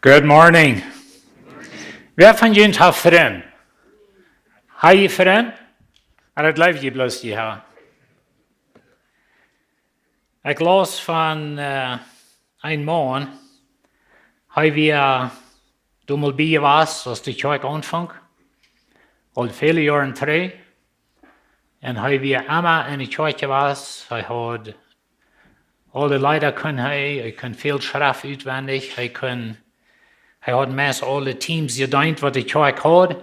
Good morning. Wer van jullie har vriend? Har je vriend? En het leeft je bloos die haar. Ik las van een man, hij weer dommel bij was, als de kerk aanvang, al vele jaren terug. En hij weer immer in de kerk was, hij had alle Leiter kunnen hij kon veel schrift uitwendig, hij had meest alle teams gedaan, wat de kerk had.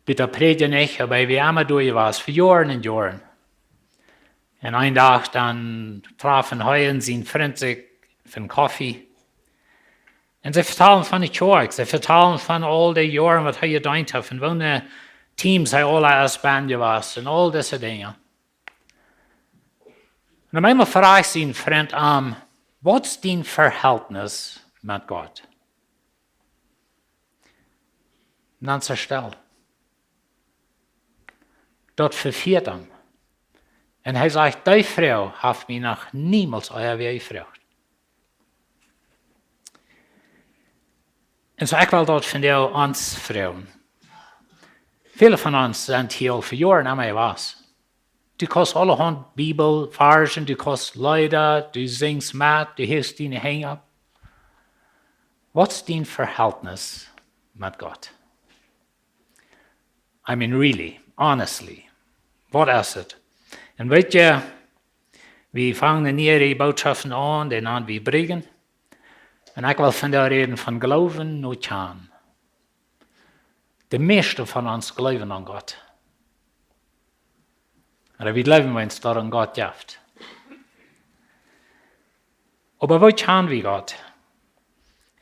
Bitte predigt nicht, aber wie immer durch was, für Jahren und Jahren. Und einen Tag dann trafen hij und sein Freund sich für einen Kaffee. Und sie vertellen von der Kirche, sie vertellen von all den Jahren, was er getan hat, von welchen Teams er alle als Band was und all diese Dinge. Und dann einmal frage ich seinen Freund was ist dein Verhältnis mit Gott? Und dann zerstellt. Dat verviert hem. En hij zegt, die vrouw heeft mij nog niemals euer weer gevraagd. En zo ik wil dat van jou ons vrouwen. Viele van ons zijn hier al voor jaren aan mij was. Du kost allerhand Bibelversen, du kost Lieder, du singst met, du hilfst deine Hänge. Wat is dein Verhältnis mit Gott? I mean really. Honestly, wat is het? En weet je, we vangen hier die boodschappen aan, die aan we Brigjen. En ik wil vandaag reden van geloven naar Kjanen. De meeste van ons geloven aan God. En we geloven ons dat aan God heeft. Maar wat Kjanen we God?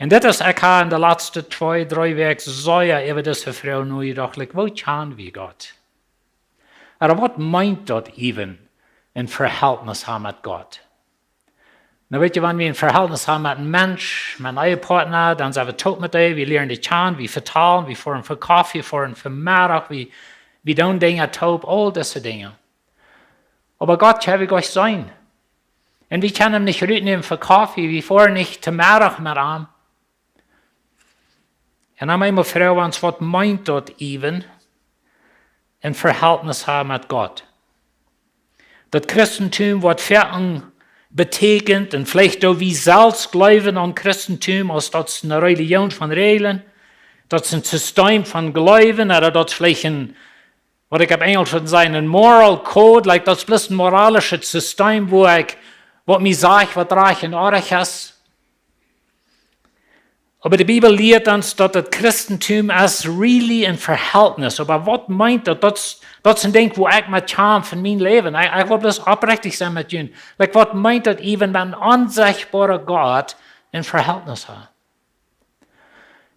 En dit is, ik heb in de laatste 2-3 weken zeer over deze vrouw nu gedacht, wat Kjanen we God? Maar wat meint dat even een verhältnis hebben met God? Nou weet je, wanneer we een verhältnis hebben met een mens, met een eigen partner, dan zijn we tot met die, we leren de Kjanen, we vertalen, we voeren voor koffie, we voeren voor middag, we doen dingen top, al deze dingen. Maar God kan we gleich zijn. En we kunnen hem niet uitnemen voor koffie, we voeren niet te middag met hem. En dan eenmaal vragen ons, wat meint dat even? Een verhältnis hebben met God. Dat Christentum wat verder betekent, en vielleicht ook wie zelfs geloven aan Christentum, als dat is een religion van regelen, dat is een systeem van geloven, of dat is vielleicht een, wat ik op Engels zou zeggen, een moral code, like dat is bloß een moralische systeem, wat mij zegt, wat recht en aardig is. Aber die Bibel lehrt uns, dass das Christentum ist really ein Verhältnis. Aber was meint das? Das ist ein Ding, wo ich mit Kjanen von meinem Leben, ich will das aufrichtig sein mit Ihnen. Like, was meint das even, wenn ein unsichtbarer Gott ein Verhältnis hat?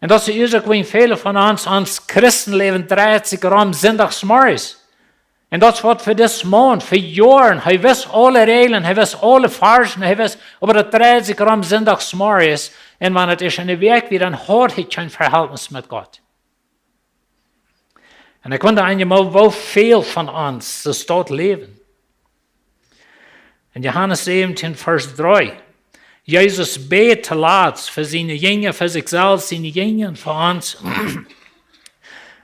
Und das ist auch, wenn viele von uns Christenleben dreht sich sonntagsmorgens. Und das wird für das Mann, für Jahren, er weiß alle Regeln, er weiß alle Versen, aber das dreht sich sonntagsmorgens. Und wenn es ist in der Weg wie, dann hat er kein Verhältnis mit Gott. Und ich wundere einmal, wo viel von uns das dort leben. In Johannes 17, Vers 3, Jesus betet laat für seine Jünger, für sich selbst, seine Jünger und für uns.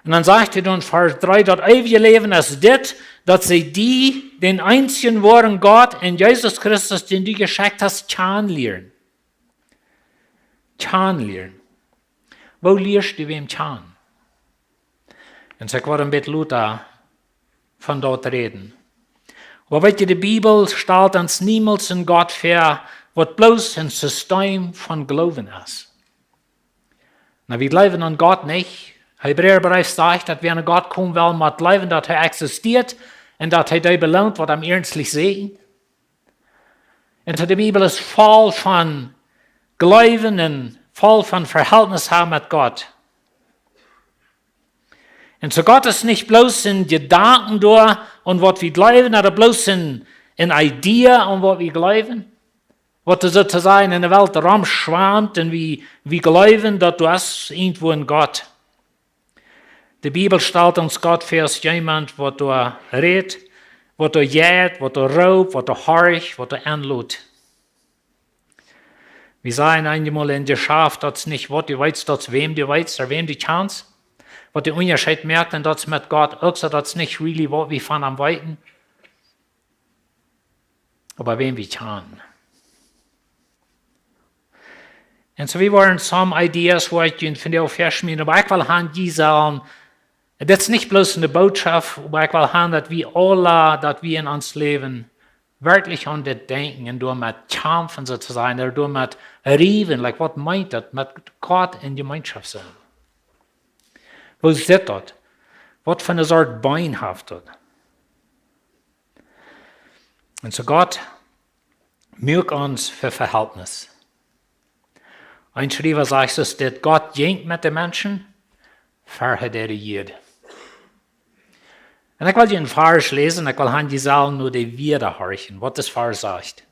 Und dann sagt er in Vers 3, das ewige Leben ist das, dass sie den einzigen wahren Gott in Jesus Christus, den du geschickt hast, kennenlernen. Kennenlernen. Wo lernst du wem kennen? Und ich werde ein bisschen lauter von dort reden. Aber weißt du, die Bibel stellt uns niemals in Gott vor, was bloß ein System von Glauben ist. Na, wir glauben an Gott nicht. Hebräerbrief sagt, dass wir an Gott kommen wollen, mit glauben, dass er existiert und dass er die belohnt, was er ernstlich sehen. Und die Bibel ist voll von Glauben und voll von Verhältnis haben mit Gott. Und so Gott ist nicht bloß in Gedanken da und was wir glauben, oder bloß in Idee und was wir glauben. Was sozusagen in der Welt rumschwammt und wir glauben, dass du hast irgendwo in Gott. Die Bibel stellt uns Gott vor als jemand, was du redet, was du jäht, was du raubt, was du horcht, was du anlügt. Wir sagen einmal in der Schaf, dass nicht, was du weißt, dass wem du weißt, oder wem du kannst. Was der Unterschied merkt, und das mit Gott auch so, das nicht really, was wir von am Weiten. Aber wem wir kann. Und so wir waren some ideas, wo ich von dir auf verschmieren, aber ich will haben die sagen, das ist nicht bloß eine Botschaft, aber ich will haben, dass wir alle, dass wir in uns leben, wirklich an das denken und durch mit kämpfen sozusagen, oder durch mit rieven, like, was meint das, mit Gott in Gemeinschaft sein. Wo sitzt das? Was für eine Sorte Bein hat das? Und so Gott mögt uns für Verhältnis. Ein Schreiber sagt es, dass Gott jenkt mit den Menschen, verhält er jede. Und ich will dir einen Vers lesen, ich will an die Saal nur die Wider horchen, was das Vers sagt.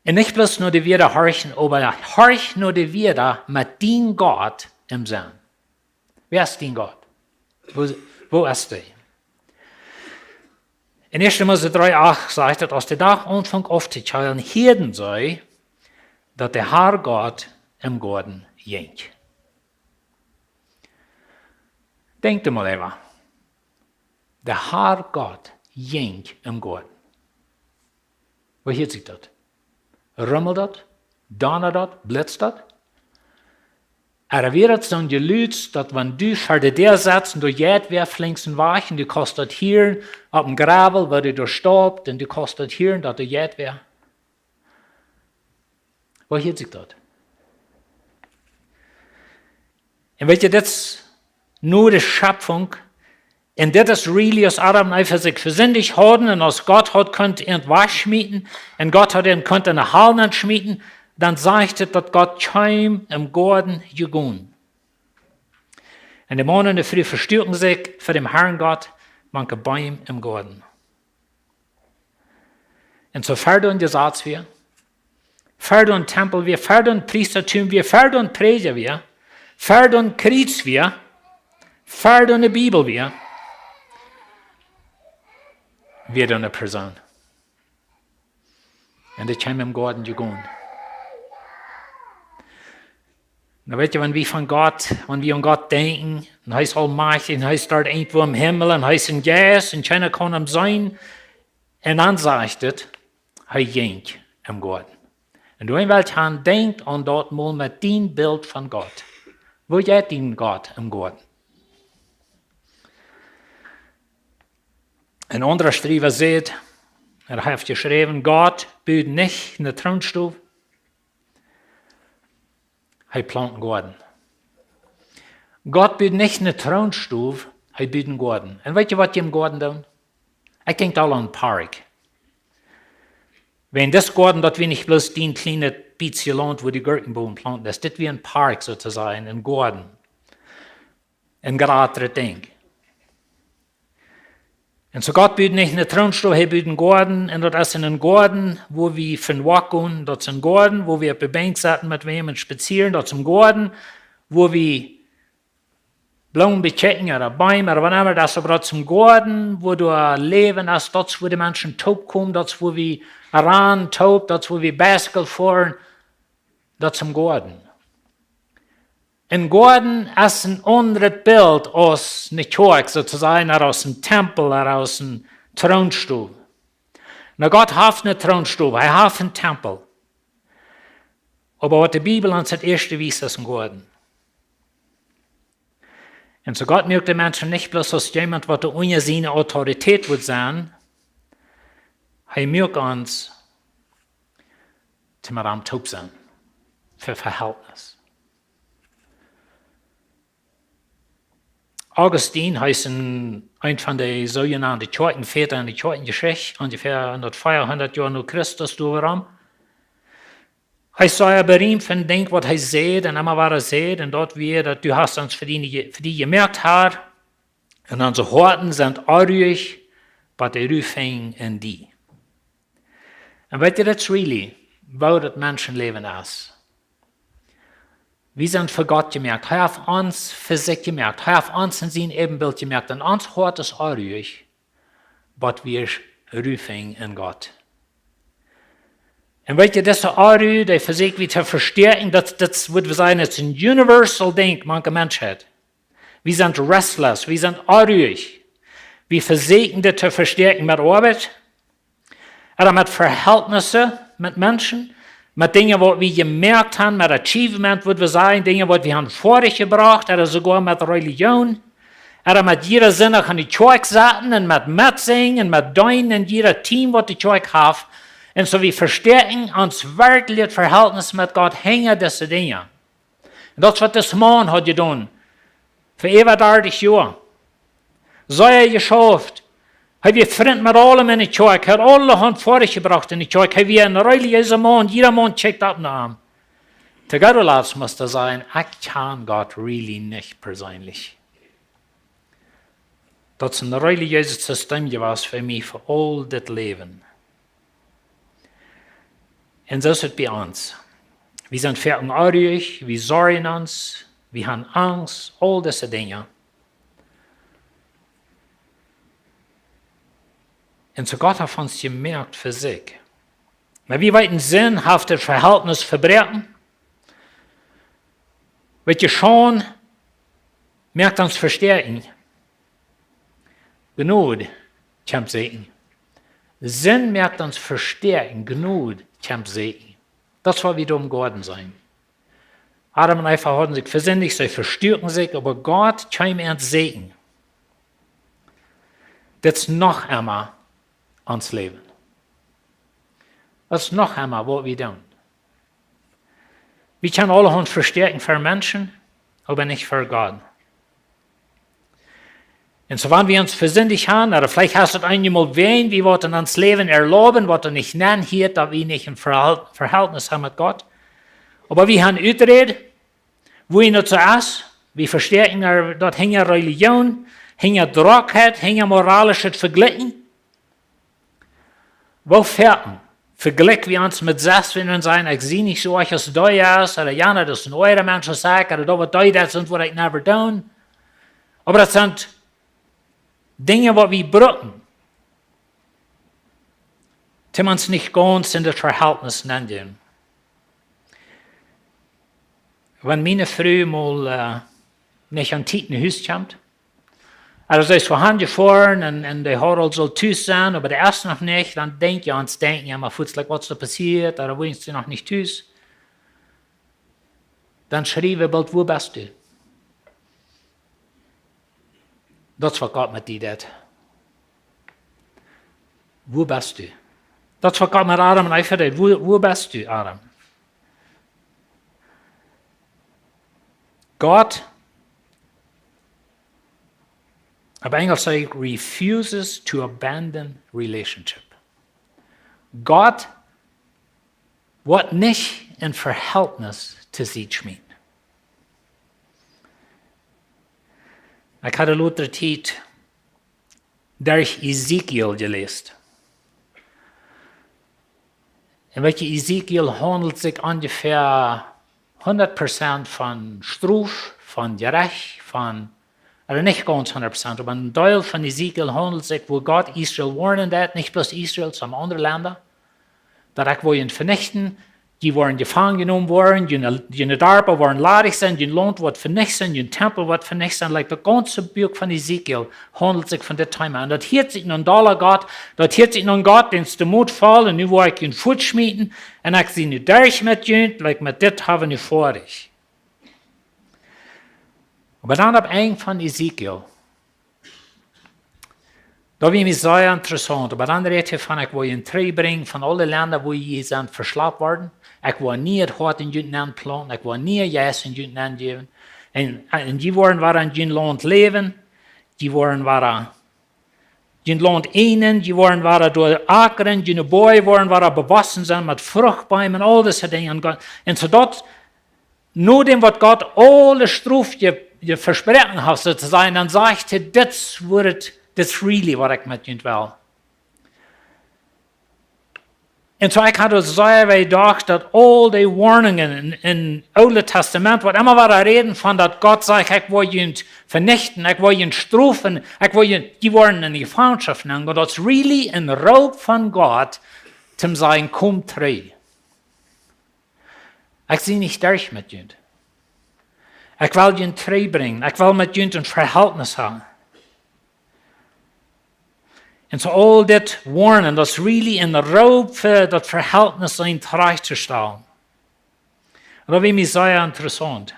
Und nicht bloß nur die Wider horchen, aber horch nur die Wider mit dem Gott im Sinn. Wer ist dein Gott? Wo ist der? In 1. Mose 3,8 sagt es, als der Tag anfängt aufzuzählen, Hirten sei, dass der Herr Gott im Garten jenkt. Denkt mal einfach. Der Herr Gott jenkt im Garten. Wo hört sich das? Rummelt das? Donnert das? Blitzt das? Er wird dann gelüht, dass wenn du vor dir sitzt und du jetzt wer flinkst und wach und du kostet hier auf dem Gravel, wo du durchstaubt und du kostet hier, dass du jetzt wer. Wo hört sich das? Und weißt du, das ist nur die Schöpfung, und das ist really, als Adam einfach sich versündigt haben und als Gott hat könnte irgendwas schmieden und Gott hat könnte eine Hallen schmieden, dann sagt es, dass Gott kein im Garten gegangen. Und die Mann in der Früh verstärken sich für den Herrn Gott manche Bäume im Garten. Und so fördern die Satz wir, fördern Tempel wir, fördern Priestertum wir, fördern Prediger wir, fördern Kreuz wir, fördern die Bibel wir, wird eine Person. Und das kam im Garten gegangen. Na weet je, wenn wir an Gott denken, und er ist allmächtig, und er ist dort irgendwo im Himmel, und er ist in Geist, und keiner kann ihm sein, und dann sagt es, er jenkt im Garten. Und du willst han denkt an dort mal mit dem Bild von Gott. Wo geht den Gott im Garten? Ein anderer Schreiber sagt, hat geschrieben, Gott baut nicht in der Thronstuhl, er plant einen Garten. Gott baut nicht in der Thronstuhl, er baut einen Garten. Und weißt du, was die im Garten tun? Ich denke alle an einen Park. Wenn das Garten, dort wir nicht bloß den kleinen bisschen Land, wo die Gurkenbohnen planten, das ist wie ein Park sozusagen, ein Garten. Ein geraderes Ding. Und so Gott baut nicht einen Thronstuhl, er baut einen Garten, und das ist ein Garten, wo wir von Walk gehen, das ist ein Garten, wo wir auf der Bank sitzen mit wem und spazieren, das ist ein Garten, wo wir Blumen bechecken oder Bäume oder whatever, das ist aber das ist ein Garten, wo du leben hast, das ist, wo die Menschen taub kommen, das ist, wo wir ran taub, das ist, wo wir Basketball fahren, das ist ein Garten. Ein Garten ist ein anderes Bild aus einer Kirche sozusagen, oder aus einem Tempel, oder aus einem Thronstuhl. Na, Gott hat einen Thronstuhl, er hat einen Tempel. Aber was die Bibel uns das erste wies, ist ein Garten. Und so Gott mögt die Menschen nicht bloß als jemand, was ohne seine Autorität wird sein, er mögt uns zum am taub sein, für Verhältnis. Augustin heißt ein von den sogenannten Kirchenvätern in der Kirchengeschichte, ungefähr 400 Jahre nach Christus durchherum. Er sagt bei ihm von dem, was er sieht, und immer was er sieht, und dort wie, dass du hast uns für die gemerkt hast, und unsere Horten sind unruhig, aber die rufen in die. Und weißt du, das really, wo das Menschenleben ist. Wir sind für Gott gemerkt. Er hat uns für sich gemerkt. Er hat uns in sein Ebenbild gemerkt. Und uns Hort ist auch ruhig, aber wir rufen in Gott. En weet je, deze aarde, die verzeker we te versterken, dat wordt we zijn, het is een universal ding, manche mensheid. We zijn restless, we zijn aardig. We verzekeren dit te versterken met arbeid, en met verhältnissen met mensen, met dingen wat we gemerkt hebben, met achievement, wat we zijn, dingen wat we hebben voorgebracht, en sogar met religion. En met jeder zin aan de kerk zaten, en met metzingen, en met duinen, en jeder team wat de kerk heeft. En zo we versterken ons werkelijk het verhältnis met God, hangen deze dingen. En dat is wat deze man had gedaan. Voor eeuwig 30 jaar. Zo hij geschaft. Hij heeft vriend met allen in de kerk. Hij had alle hand voorgebracht in de kerk. Hij was een religieuze man. Jeder man checkt op naar hem. Tegenwoordig laatst moest er zijn, ik ken God really niet persoonlijk. Dat is een religieuze systeem geweest voor mij, voor al dit leven. En zo is het bij ons. We zijn verantwoordelijk, we zorgen ons, we hebben angst, al deze dingen. En zo God heeft ons gemerkt voor zich. Maar wie weten zin heeft het verhältnis verbreken? Weet je schon, merkt ons versterken. Genade komt zegen. Zin merkt ons versterken, Genade kommt zegen. Das war wiederum geworden sein. Adam und Eva hatten sich versündigt, sie verstärken sich, aber Gott kam ins Segen. Das ist noch einmal ans Leben. Das ist noch einmal, was wir tun. Wir können alle uns verstärken für Menschen, aber nicht für Gott. Und so wenn wir uns versündigt haben, oder vielleicht hast du es einmal wen, wie wir uns Leben erlauben, was nicht nennen hier, dass wir nicht ein Verhältnis haben mit Gott. Aber wir haben uitgeredet, wo wir nicht so ist, wir verstärken, dort hängt Religion, hängt Drohkeit, hängt moralisches Vergleichen. Wo fährten? Vergleichen wir uns mit selbst, wenn wir sagen, ich sehe nicht so, als du ist, oder ja, das sind eure Menschen, oder da, was du das sind, was ich never tun. Aber das sind Dinge, die wir brauchen, die uns nicht ganz in das Verhältnis nennen. Wenn meine Frau mal nicht an Tieten Haus kommt, also sie ist vorhanden gefahren und der Harald soll Tüß sein, aber der erst noch nicht, dann denkt ihr ans Denken, ja, mal futzlich, was da passiert, oder wohnst sie noch nicht Tüß. Dann schrie wir bald, wo bist du? Dat is wat God met die deed. Wo bist du? Dat is wat God met Adam en Eva deed. Wo bist du, Adam? God, op Engels zeg ik, refuses to abandon relationship. God wordt niet in verhältnis te zich schmieden. Ik had een latere tijd durch Ezekiel gelezen. En weet je, Ezekiel handelt zich ongeveer 100% van straf, van gerecht, van, also nicht ganz 100%, aber ein Teil von Ezekiel handelt sich, wo Gott Israel warnen hat, nicht bloß Israel, sondern andere Länder, dass ich wollen vernichten, die waren gefangen genommen worden, die Darbe waren ladig sein, die Land wird vernichtet sein, die Tempel wird vernichtet sein, like das ganze Buch von Ezekiel handelt sich von der Thema. Und das hört sich nun da Gott, das hört sich nun Gott, den es der Mut fallen, und nu will ich ihn Fuß schmieden, und ich sie nicht durch mit jünt, like mit das haben wir vor dich. Aber dann ab Ende von Ezekiel, da wird mir sehr interessant, aber dann redet er von, ich will ihn bringen von allen Ländern, wo sie sind verschleppt worden. Ich will nie het hart in jullie land planten, ich will nie jes in jullie land geven. En die waren waar in jullie land leven, die waren waar jullie land enen, die waren waar door akeren, jullie boy waren waar bewassen zijn met vruchtbäumen en al deze dingen. En zodat, nadat wat God alle straf je versprechen had te zijn, dan zegt hij, dit is really wat ik met jullie wil. En zo ik had zeer gedacht dat al die warningen in het Oude Testament, wat immer waren reden van dat God zegt, ik wil je vernichten, ik wil je strafen, ik wil je, die worden in die gevangenschap nemen. Maar dat is really een roep van God, te zeggen, kom terug. Ich zie nicht durch mit jünd. Ich will jünd treu bringen. Ich will mit jünd ein Verhältnis haben. Und so all das warnen, das really in Raub für das Verhältnis sein terechtstellen. Und das ist mir sehr interessant.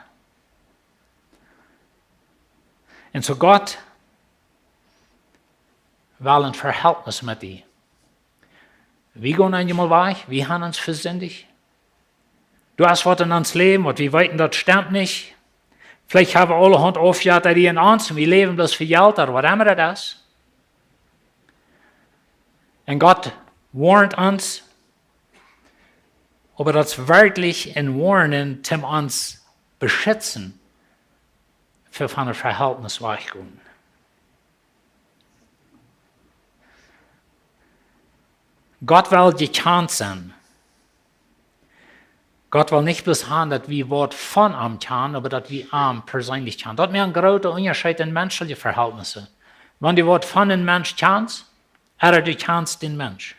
Und so Gott will ein Verhältnis mit dir. Wir gehen einmal weg, wir haben uns versündigt. Du hast was in uns Leben, was wir weiten, das stimmt nicht. Vielleicht haben wir alle Hand aufgehört, dass die in uns und wir leben bloß für Geld oder was immer das ist. Und Gott warnt uns, aber das wirklich in Warnen, zum uns beschützen, für von der Verhältnis weichgehen. Gott will gekannt sein. Gott will nicht bloß haben, dass wir Wort von ihm kennen, aber dass wir ihm persönlich kennen. Das ist ein großer Unterschied in menschlichen Verhältnissen. Wenn du Wort von einem Mensch kennst, oder du kennst den Mensch.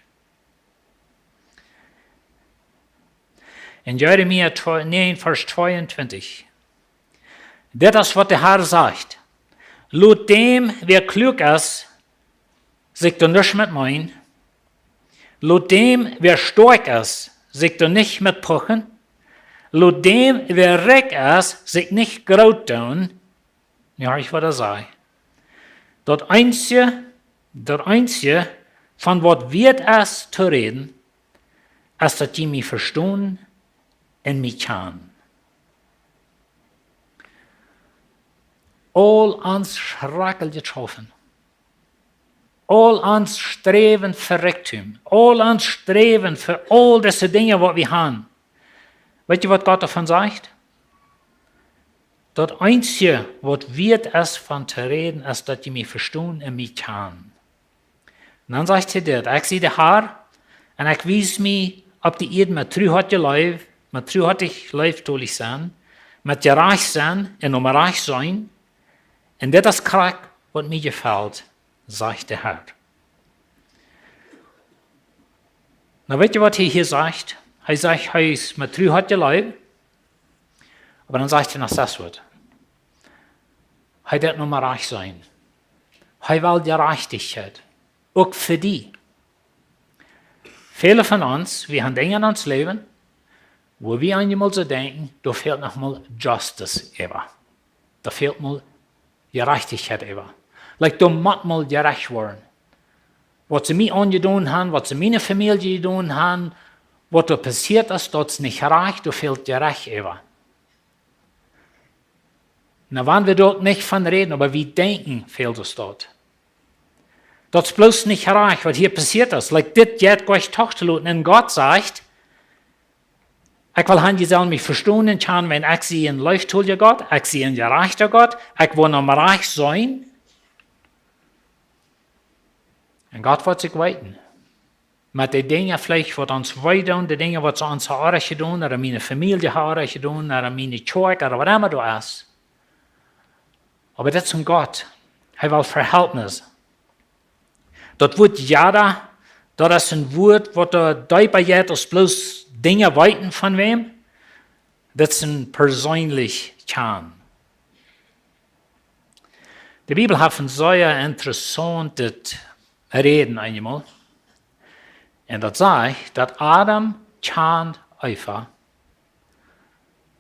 In Jeremia 9, Vers 22. Das ist, was der Herr sagt. Laut dem, wer klug ist, sich du nicht mit mein. Laut dem, wer stark ist, sich du nicht mit pochen. Laut dem, wer reich ist, sich nicht groß tun. Ja, ich würde sagen. Das Einzige, von was wird es zu reden, ist, dass die mich verstehen und mich kennen. All uns schrecklich getroffen. All uns streben für Reichtum. All uns streben für all diese Dinge, was wir haben. Weißt du, was Gott davon sagt? Das Einzige, was wird es von zu reden, ist, dass die mich verstehen und mich kennen. Und dann sagt er das, ich sehe den Herr und ich weiß mich, ob die Erde mit treu hat gelebt, mit treu hat ich lebt, soll ich sein, mit gerecht sein und reich sein. Und das ist Krieg, was mir gefällt, sagt der Herr. Na, weißt du, was er hier sagt? Er sagt, er ist mit treu hat gelebt, aber dann sagt er noch das Wort. Er wird noch mal reich sein. Er will Gerechtigkeit. Auch für die. Viele von uns, wir haben Dinge in uns Leben, wo wir einmal so denken, da fehlt noch mal Justice über. Da fehlt mal Gerechtigkeit über. Like, da muss mal gerecht werden. Was sie mir angetan haben, was sie meine Familie getan haben, was da passiert ist, das ist nicht recht, da fehlt gerecht über. Na, wollen wir dort nicht von reden, aber wir denken, fehlt es dort. Das ist bloß nicht reich, was hier passiert ist. Like, das geht gleich Tochterluten. Und Gott sagt, ich will haben, die sollen mich verstehen und kann, wenn ich sie in Leuchttuliger Gott, ich sie in gerechter Gott, ich will noch mal reich sein. Und Gott wird sich weiten. Mit den Dingen vielleicht, was uns wehtun, die Dinge, was uns hat getan, oder meine Familie hat getan, oder meine Kirche, oder was immer du hast. Aber das ist ein Gott. Er will Verhältnis. Das Wort Jada, das ist ein Wort, was da dabei geht, ist bloß Dinge weiten von wem. Das ist ein persönlich Kern. Die Bibel hat ein sehr interessantes Reden einmal. Und das sagt, dass Adam kennt Eva,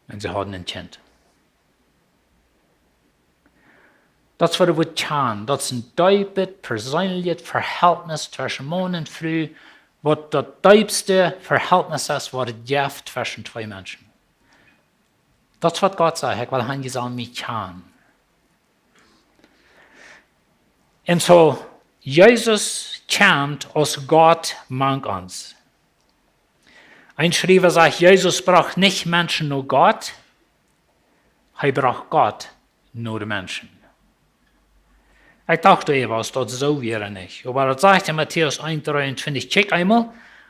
und sie hatten ein Kind. Das war das Wort Kjanen. Das ist ein tiefes, persönliches Verhältnis zwischen Mann und Frau, was das tiefste Verhältnis ist, was es gibt zwischen zwei Menschen. Das ist, was Gott sagt. Ich will haben, die sollen mich kennen. Und so, Jesus kennt, als Gott mag uns. Ein Schreiber sagt, Jesus braucht nicht Menschen nur Gott, er braucht Gott nur die Menschen. Ich dachte etwas, das so wäre nicht. Aber das sagt in Matthäus 1,23, check einmal,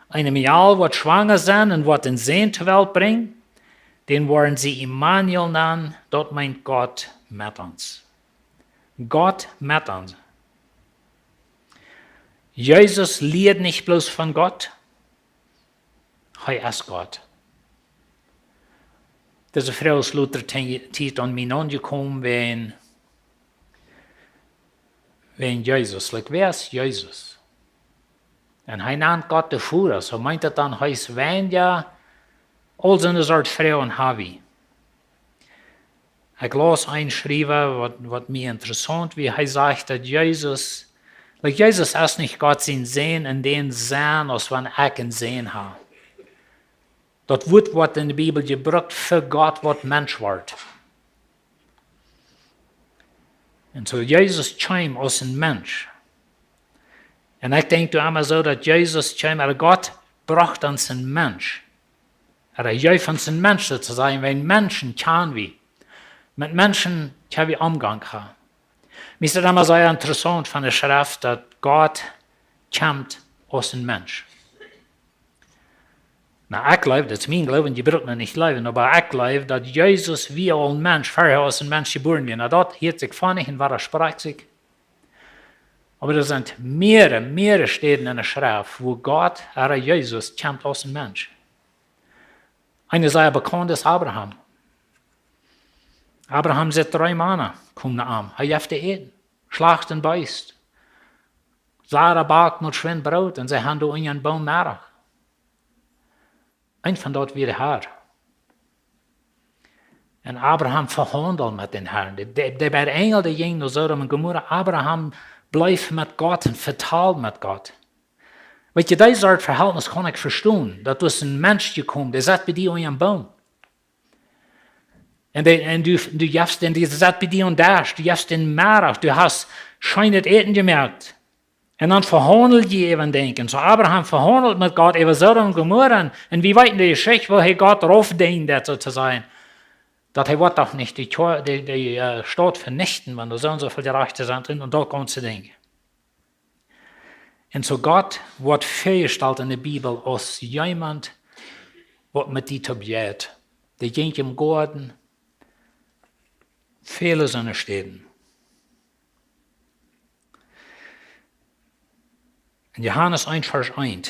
eine Mial wird schwanger sein und wird den Sehen zur Welt bringen, den wollen sie Immanuel nennen, dort meint Gott mit uns. Gott mit uns. Jesus lehrt nicht bloß von Gott, er ist Gott. Deze vrouw is later tijd aan mij aangekomen wen Jezus. Wer ist Jezus? En hij naam Gott de Führer. So meint het dan, hij is wen ja, al zijn soort vrouwen hebben. Ik las einschrijven, wat mij interessant wie hij zegt dat Jezus, Jezus is niet Gott zijn Sehen in den Sehen, als wenn ik een Sehen heb. Dat woord wat in de Bijbel gebruikt voor God wat mens wordt. En zo Jezus kwam als een mens. En ik denk toen immer zo dat Jezus kwam, God bracht ons een mens. Juist ons een mens te zijn, wij mensen kan we. Met mensen kan we omgang hebben. Mij is het immer sehr interessant van de schrift dat God komt als een mens. Nou, ik geloof, dat is mijn geloof, en je braucht me niet geloven, maar ik geloof dat Jezus wie al een mens, vorher als een mens geboren is. Nou, dat hielt zich van niet en waar spreekt zich. Maar er zijn meerdere steden in de schrift, wo God, Jezus, komt als een mens. Eine sehr bekannt ist Abraham. Abraham zit 3 maanden, komt naar hem. Hij heeft te eten, slacht en beißt. Sarah bakt nog schwin brood en zij gaan door in een boom merk. Een van dat weer haar. En Abraham verhandelt met den Herrn. De bij engel de ging naar Sodom en Gomorra. Abraham blijft met God en vertaalt met God. Weet je, deze soort verhältnis kan ik verstaan. Dat is een mens gekomen, die zat bij die aan een boom. En du jefst en die zat bij die aan daar. Du jefst in Merach, du hast schijn het eten gemerkt. En dan verhandelt je even denken. So Abraham verhandelt met God over Sodom en Gomorra. En wie weet in de geschichte, wil hij God erop dienen, dat zo te zijn. Dat hij wordt toch niet die stad vernichten, want er zijn zoveel Gerechte zijn en dat komt ze denken. En so Gott wordt voorgesteld in de Bibel als iemand wat met die probeert. Die ging im Garten, viele seiner steden. In Johannes 1, Vers 1.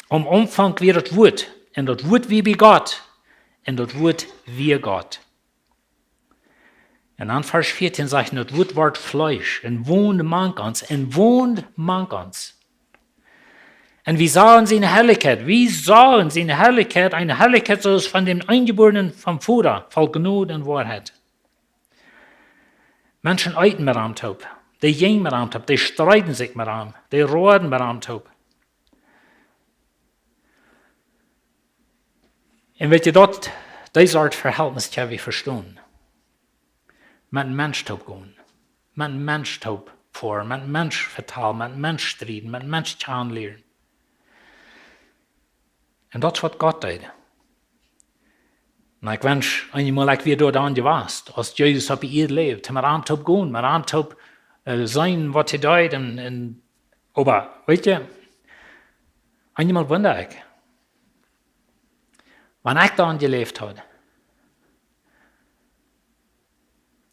Am Anfang wie het Wort, en dat Wort wie bij God, en dat Wort wie Gott. En dan Vers 14 zegt, dat Wort wordt Fleisch, en woonde mank ons. En wie sahen zijn Herrlichkeit? Wie sahen zijn Herrlichkeit? Eine Herrlichkeit zoals van dem Eingeborenen van Vater, voll Gnade en Wahrheit. Menschen eiten met hem op. Die gingen met hem op. Die streiten zich met hem. Die roden met hem op. En weet je dat? Deze soort verhältnis kan we verstaan. Met een mens op gaan. Met een mens op voor. Met een mens vertalen. Met een mens strijden. Met een mens kan leren. En dat is wat God deed. En ik wens eenmaal ik weer door de ander was. Als Jezus op je leeft. Met aan te gaan. Met aan te zijn wat hij deed. Maar weet je. Eenmaal wonder ik. Wanneer ik daar geleefd had.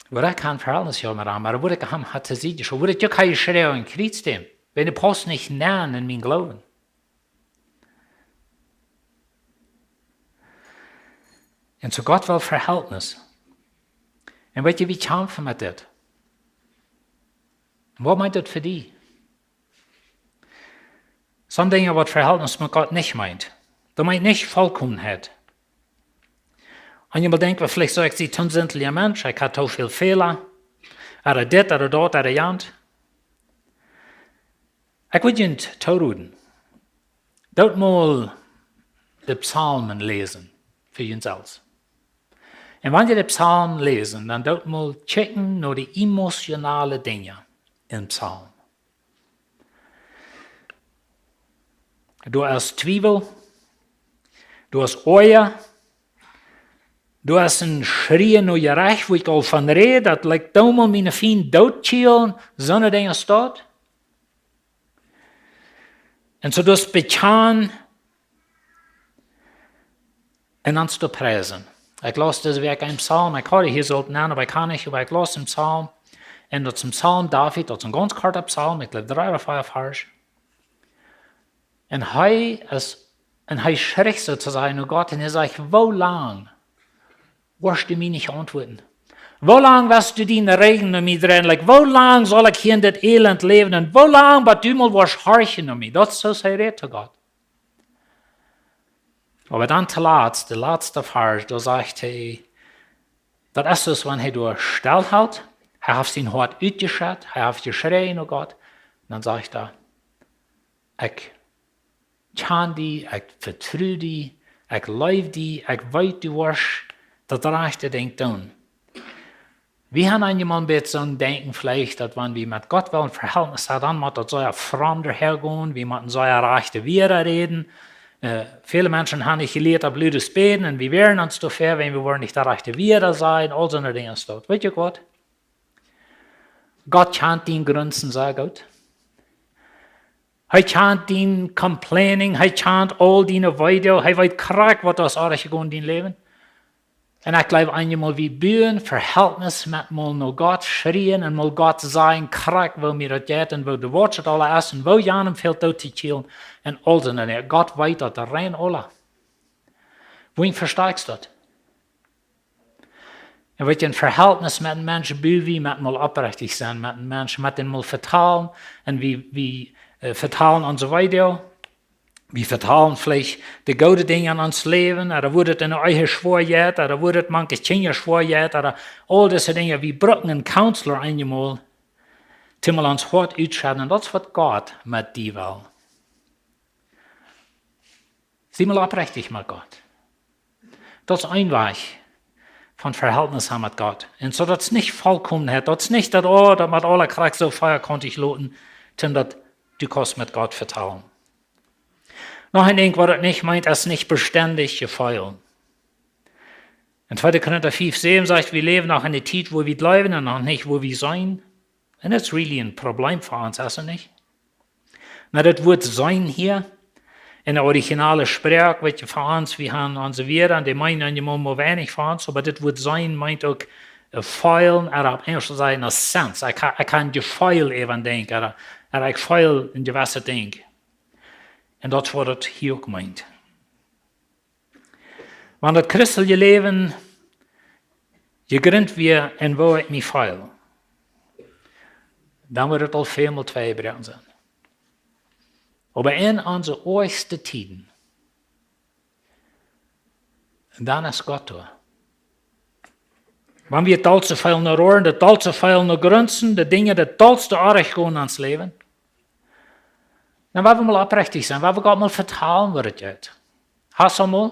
Waar ik een verhältnis had met hem. Maar waar ik hem had te zien. Waar ik ook hij schreeuwen en krietst hem. Wenn ik pas niet naam in mijn geloven. En zo God wil verhältnis. En weet je wie kampen met dit? Wat meint dat voor die? Sommige dingen wat verhältnis met God niet meint. Dat meint niet volkomenheid. En je moet denken, vielleicht zo ik zie tunzendelijke mens, ik had toch veel fehler. Dit, dat, jant. Ik wil je niet toeroeden. Dat moet de psalmen lezen voor jezelf. En wanneer je de psalm lezen, dan doet moet checken naar de emotionele dingen in psalm. Du hast twijfel, du hast oor, du hast een schreeuw naar je recht, waar ik al van reed, dat lijkt allemaal mijn vriend doodchielen, zo'n dingen staat. En zo dus begaan en dan te prijzen. Ik las deze week een psalm, ik had hier zo naam, maar ik kan niet, maar ik las een psalm. En dat is een psalm David, dat is een ganz korte psalm, ik leef 3 of 5 vers. En hij schrikt zo te zijn naar God en hij zegt, hoe lang wirst du mir nicht antworten? Wo lang wirst du deine Regen um mich drehen? Like, wo lang soll ich hier in das Elend leben? Und wo lang, aber du mal wirst horchen um mich? Das ist so sein Red zu Gott. Aber dann zuletzt, der letzte Vers, da sagt er, das ist es, wenn er durchstellt hat, er hat sein Hart ausgeschaut, er hat geschrien, oh Gott, und dann sagt er, ich kann die, ich vertraue die, ich liebe die, ich weiß, du wirst das rechte Ding tun. Wir haben einmal ein bisschen so denken, vielleicht, dass wenn wir mit Gott wollen Verhältnis haben, dann muss das so ein Fremder hergehen, wir müssen so ein rechte Wehre reden. Viele Menschen haben nicht gelehrt, ein blödes Beten, und wir wehren uns dafür, wenn wir wollen nicht der rechte Wehre sein, all so eine Dinge ist dort. Weißt du Gott? Gott kennt den Grenzen sehr gut. Er kennt den Complaining, er kennt all deine Weide, er weiß korrekt, was das ist in dein Leben. Und ich glaube einmal, wie bühen, Verhältnis mit mal noch Gott schreien und mal Gott sagen, korrekt, wo mir das geht und wo der Wort alle ist und wo Janem fehlt dort zu chillen und all so eine. Gott weiß das, rein alle. Wohin versteigst du das? Und wenn ein Verhältnis mit einem Menschen bühen, wie mit mal aufrichtig sein, mit einem Menschen, mit dem mal vertrauen und wie vertrauen und so weiter. Wir vertrauen vielleicht die guten Dinge an uns Leben, oder wurde es eine eigene Schwierigkeit, oder wurde es manche Kinder Schwierigkeit, oder all diese Dinge. Wir brauchen einen Counselor einmal, die mal uns hart ausschauen, und das ist, was Gott mit dir will. Sieh mal aufrichtig mit Gott. Das ist ein Weg von Verhältnis haben mit Gott. Und so, dass es nicht vollkommen hat, das ist nicht, dass mit aller Kraft so Feuer konnte ich loten, sondern du kannst mit Gott vertrauen. Noch ein Ding, was das nicht meint, ist nicht beständig gefeilt. In 2. Korinther 5,7 sagt, wir leben noch in der Zeit, wo wir bleiben und noch nicht, wo wir sein. Und das ist really ein Problem für uns, ist es nicht? Na, das Wort sein hier, in der originalen Sprache, welche für uns, wir haben unsere Werte, und die meinen manchmal wenig für uns, aber das Wort sein meint auch feilen, oder auf Englisch sagen, a sense. Ich kann gefeilt eben denken, oder ich feil in gewisse Dinge. Und das war das hier auch gemeint. Wenn das christliche Leben gegründet wird, in wo ich mich feil, dann wird es al viel mal zwei Brigjen sein. Aber in unsere äußersten Tiden, dann ist Gott da. Wenn wir allzu viel noch rohren, das allzu viel noch grünzen, die Dinge, die allzu arg gehen ans Leben, dann wollen wir mal aufrichtig sein, wollen wir Gott mal vertrauen, was es geht. Hast du mal?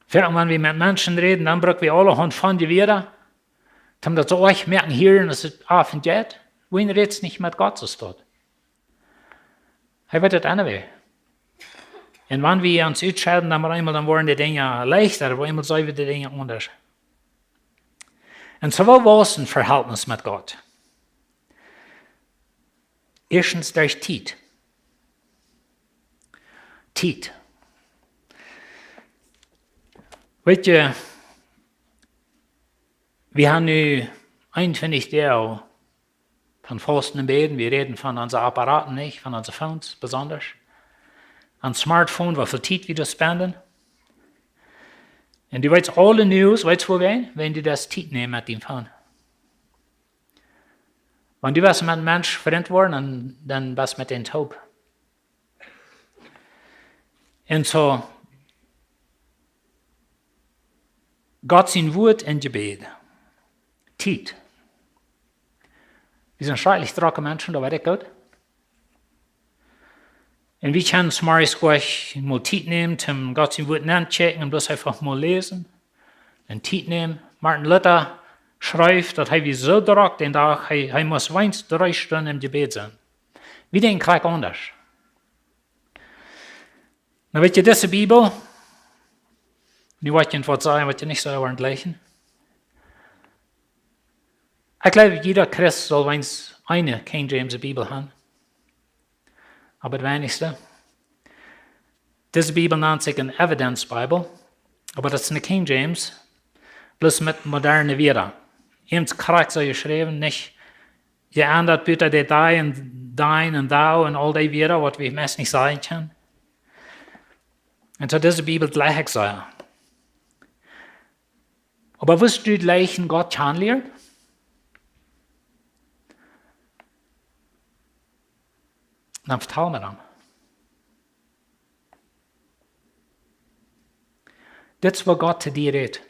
Wenn wir mit Menschen reden, dann brauchen wir alle Hand von dir wieder. Dann das euch merken hier, dass es auf und geht. Wohin redest nicht mit Gott, so dort? Er wird das anwählen. Und wenn wir uns entscheiden, dann werden die Dinge leichter, aber einmal sollen wir die Dinge anders. Und so war es ein Verhältnis mit Gott. Erstens durch Zeit. Zeit. Weißt du, wir haben nu 21 Jahre von Fasten und Beten. Wir reden von unseren Apparaten nicht, von unseren Phones besonders. Ein Smartphone, wie viel Zeit wir das spenden. Und du weißt alle News, weißt du wohin? Wenn du das Zeit nehmen mit dem Phone. Wenn du was mit einem Menschen fremd worden, dann was mit dem taub. Und so, Gott sein Wort in Gebet. Zeit. Wir sind schrecklich trockene Menschen, da weiß ich gut. Und wir können zum Beispiel mal Zeit nehmen, um Gott sein Wort nachchecken und bloß einfach mal lesen. Und Zeit nehmen. Martin Luther schreibt, dass er so trocken den Tag, er muss wenigstens 3 Stunden im Gebet sein. Wir denken gleich anders. Na, weet je, diese Bibel, nu wat je het wat sagen, wat je nicht so ordentlichen. Ich glaube, jeder Christ soll wenigstens eine King James Bibel haben. Aber das wenigste. Diese Bibel nennt sich eine Evidence Bible, aber das ist eine King James, bloß mit modernen Wörtern. Eben's korrekt so geschrieben, nicht geändert bitte die da und dein und da und all die Wörter, was wir meist nicht sagen können. Und so diese Bibel gleich sagen. Aber wirst du gleich in Gott kennenlernen? Dann vertrauen wir dann. Das ist, was Gott zu dir redet.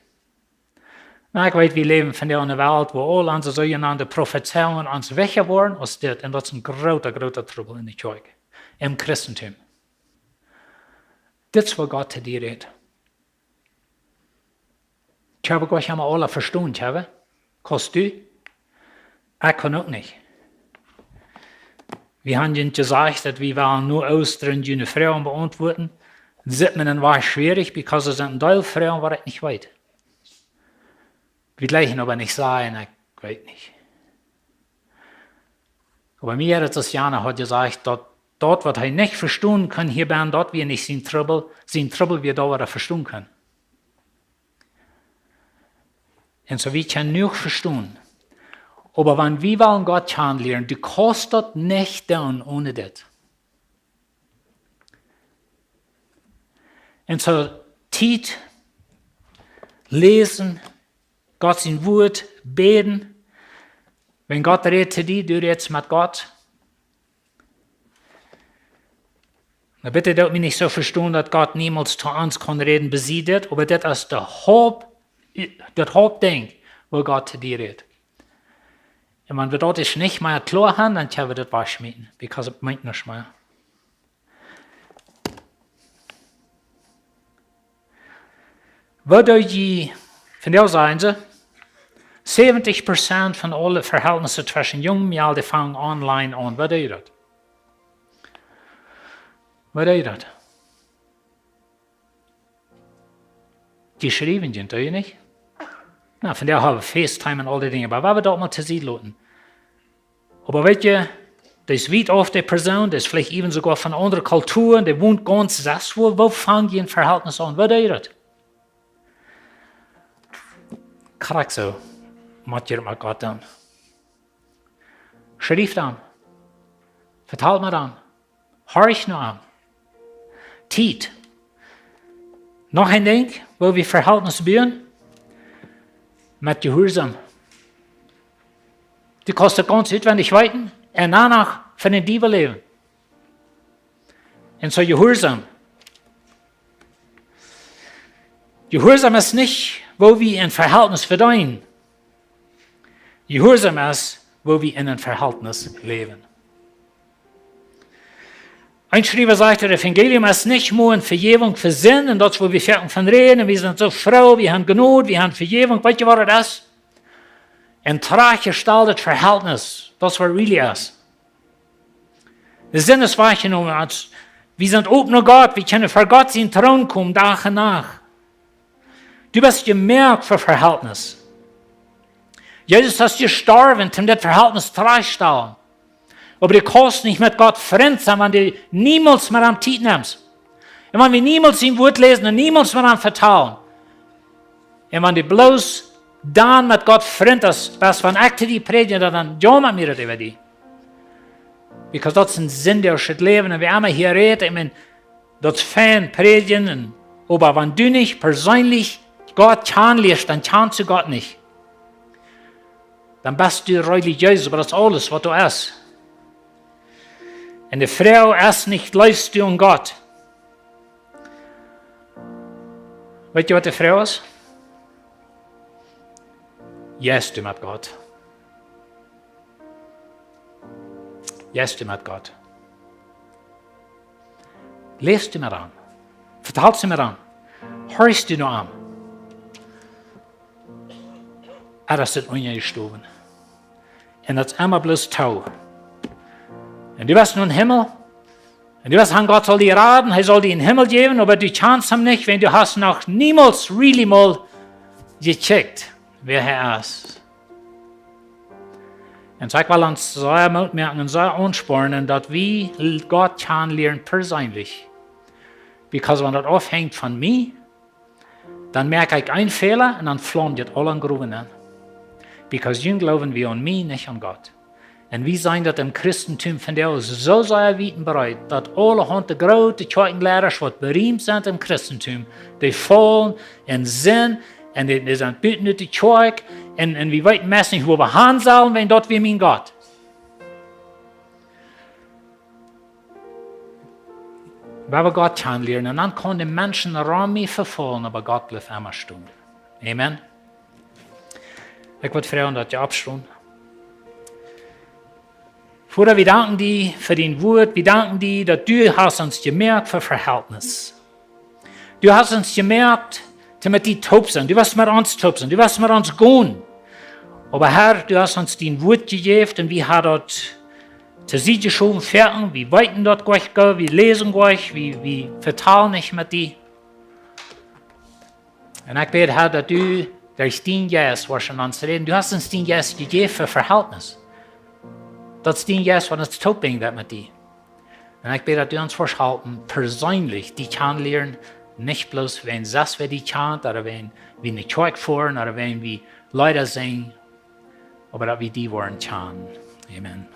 Na, ich weiß, wir leben von der Welt, wo alle unsere sogenannte Prophezeiungen uns weggeworden als das. Und das ist ein großer, großer Trouble in der Kirche, im Christentum. Das ist, was Gott zu dir redet. Ich habe Gott einmal alle verstanden, habe. Kannst du? Ich kann auch nicht. Wir haben ihnen gesagt, dass wir nur Austern jene Frauen beantworten. Das war schwierig, weil es sind ein Teil Frauen war es nicht weit. Wir gleichen aber nicht sagen, ich weiß nicht. Aber mir hat das Jana hat gesagt, dort, was er nicht verstehen kann, hier bin dort wir nicht sein Trouble wir da verstehen können. Und so wir können nicht verstehen. Aber wenn wir wollen Gott kennenlernen, du kannst das nicht tun ohne das. Und so Zeit, lesen, Gott sein Wort, beten. Wenn Gott redet zu dir, du redest mit Gott. Na bitte dort mich nicht so verstehen, dass Gott niemals zu uns kann reden, besiedet, aber das ist das Hauptding, wo Gott zu dir redet. Und wenn wir dort nicht mehr klar haben, dann können wir das waschmieden, weil es meint nicht mehr. Würde je, von der Seite, 70% von allen Verhältnissen zwischen jungen und alten fangen online an. Was ist das? Was ist das? Geschrieben sind, oder nicht? Na, von der haben wir FaceTime und all die Dinge, aber was wir dort mal zu sehen lassen. Aber weißt du, das ist weit oft die Person, das ist vielleicht eben sogar von anderen Kulturen, der wohnt ganz das, wo fangen die ein Verhältnis an? Was ist das? Krijg zo, moet je met Gott doen. Schrift aan. Vertaal me aan. Horch nu aan. Tijd. Nog een ding, wo wir Verhältnis bauen, mit Gehorsam. Du kannst das ganz auswendig weiten und danach von den Dieben leben. Und so Gehorsam. Gehorsam ist nicht, wo wir ein Verhältnis verdienen. Gehorsam ist, wo wir in einem Verhältnis leben. Ein Schreiber sagt, das Evangelium ist nicht nur eine Vergebung für Sinn, und das, wo wir fertig von reden, wir sind so froh, wir haben Genug, wir haben Vergebung, weißt du, was das ist? Ein traggestaltetes Verhältnis, das was really ist. Der Sinn ist wahrgenommen, als wir sind oben Gott, wir können vor Gott in den Thron kommen, Tag und Nacht. Du bist gemerkt für Verhältnis. Jesus ist gestorben, um das Verhältnis tragzustellen. Aber du kannst nicht mit Gott fremd sein, wenn du niemals mehr am Zeit nimmst. Und wenn wir niemals im Wort lesen und niemals mehr am vertrauen. Und wenn du bloß dann mit Gott fremd bist, wenn ich die predige, dann ja mit mir über die. Because das ist ein Sinn, der das Leben. Und wir immer hier reden, ich meine, das ist fein, predigen. Aber wenn du nicht persönlich Gott kennenlernst, dann kennst du Gott nicht. Dann bist du religiös, aber das ist alles, was du bist. Und die Frau ist nicht läufst du um Gott. Weißt du, was die Frau ist? Yes, du mit Gott. Yes, du mit Gott. Lest du mir an. Vertalst du mir an. Hörst du nur an. Das ist ungestorben. Und das ist immer bloß Tau. Und du bist nun im Himmel. Und du weißt, Gott soll dir raten, er soll dir in den Himmel geben, aber du kannst ihm nicht, wenn du hast noch niemals really mal gecheckt, wer er ist. Und ich will uns sehr merken und sehr anspornen, dass wir Gott kennenlernen persönlich. Because wenn das aufhängt von mir, dann merke ich einen Fehler und dann flammt das alle an Gloowen an. Because you glauben wir an mich, nicht an Gott. En we zijn dat im Christentum vandaag zo zeer weten bereid, dat alle handen grote kerkenleiders wat beroemd zijn im Christentum, die vallen in zin en die zijn buiten uit de kerk en we weten meest niet hoe we handelen, wenn dat we mijn God. Waar we God kennenlernen, en dan kan de mensen erom mee vervallen, aber God blijft immer staan. Amen. Ik wil vragen dat je afstond. Vater, wir danken dir für dein Wort. Wir danken dir, dass du hast uns gemerkt für Verhältnis. Du hast uns gemerkt, damit die taub sind. Du wirst mit uns taub sein. Du wirst mit uns gehen. Aber Herr, du hast uns dein Wort gegeben und wir haben dort zur Seite geschoben, fertig. Wir weiten dort gleich, wir lesen gleich, wir vertalen nicht mit dir. Und ich bete, Herr, dass du durch dein Geist, was an uns reden, du hast uns dein Geist gegeben für Verhältnis. Dat is die Geist, wat ons taub brengt met die. En ik bid dat u ons verschalten, persoonlijk die kan leren, niet bloos wenn zes we die kan, oder wenn we in de kerk voeren, oder wenn we Leute zijn, aber dat we die worden kan. Amen.